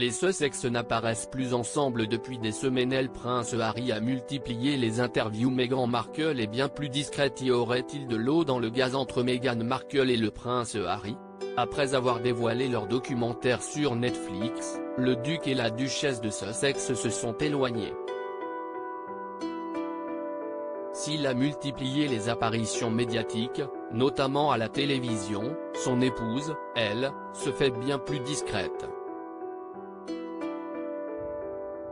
Les Sussex n'apparaissent plus ensemble depuis des semaines. Le prince Harry a multiplié les interviews. Meghan Markle est bien plus discrète. Y aurait-il de l'eau dans le gaz entre Meghan Markle et le prince Harry? Après avoir dévoilé leur documentaire sur Netflix, le duc et la duchesse de Sussex se sont éloignés. S'il a multiplié les apparitions médiatiques, notamment à la télévision, son épouse, elle, se fait bien plus discrète.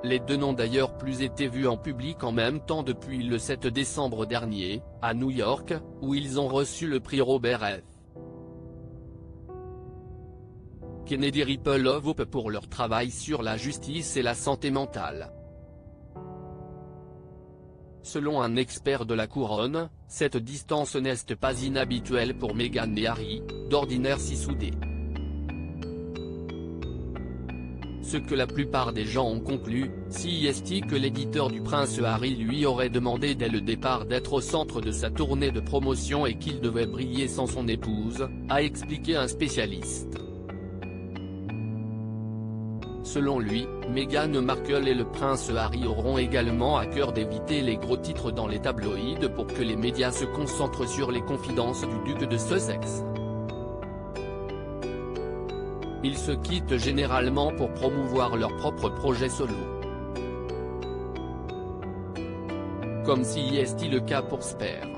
Les deux n'ont d'ailleurs plus été vus en public en même temps depuis le 7 décembre dernier, à New York, où ils ont reçu le prix Robert F. Kennedy Ripple of Hope pour leur travail sur la justice et la santé mentale. Selon un expert de la couronne, cette distance n'est pas inhabituelle pour Meghan et Harry, d'ordinaire si soudés. Ce que la plupart des gens ont conclu, si est que l'éditeur du prince Harry lui aurait demandé dès le départ d'être au centre de sa tournée de promotion et qu'il devait briller sans son épouse, a expliqué un spécialiste. Selon lui, Meghan Markle et le prince Harry auront également à cœur d'éviter les gros titres dans les tabloïds pour que les médias se concentrent sur les confidences du duc de Sussex. Ils se quittent généralement pour promouvoir leurs propres projets solo. Comme si est le cas pour Spare.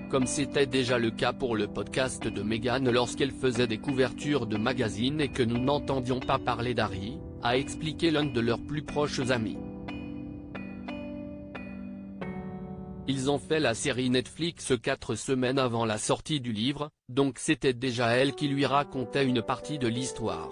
Comme c'était déjà le cas pour le podcast de Meghan lorsqu'elle faisait des couvertures de magazines et que nous n'entendions pas parler d'Harry, a expliqué l'un de leurs plus proches amis. Ils ont fait la série Netflix 4 semaines avant la sortie du livre, donc c'était déjà elle qui lui racontait une partie de l'histoire.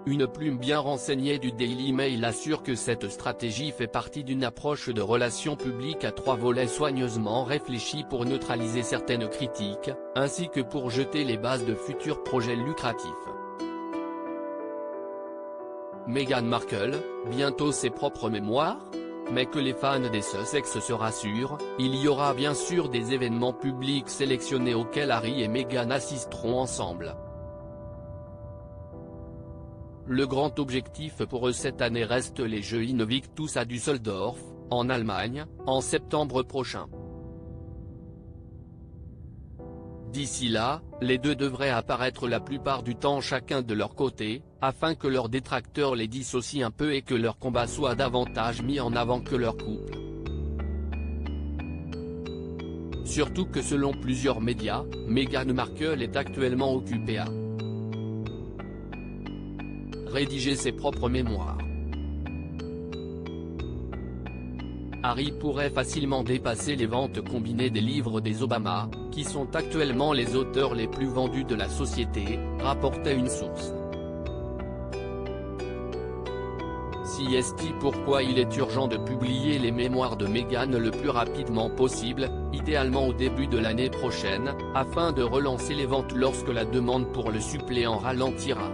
Une plume bien renseignée du Daily Mail assure que cette stratégie fait partie d'une approche de relations publiques à 3 volets soigneusement réfléchis pour neutraliser certaines critiques, ainsi que pour jeter les bases de futurs projets lucratifs. Meghan Markle, bientôt ses propres mémoires? Mais que les fans des Sussex se rassurent, il y aura bien sûr des événements publics sélectionnés auxquels Harry et Meghan assisteront ensemble. Le grand objectif pour eux cette année reste les Jeux Invictus à Düsseldorf, en Allemagne, en septembre prochain. D'ici là, les deux devraient apparaître la plupart du temps chacun de leur côté, afin que leurs détracteurs les dissocient un peu et que leur combat soit davantage mis en avant que leur couple. Surtout que selon plusieurs médias, Meghan Markle est actuellement occupée à rédiger ses propres mémoires. Harry pourrait facilement dépasser les ventes combinées des livres des Obama, qui sont actuellement les auteurs les plus vendus de la société, rapportait une source. Si est pourquoi il est urgent de publier les mémoires de Meghan le plus rapidement possible, idéalement au début de l'année prochaine, afin de relancer les ventes lorsque la demande pour le suppléant ralentira.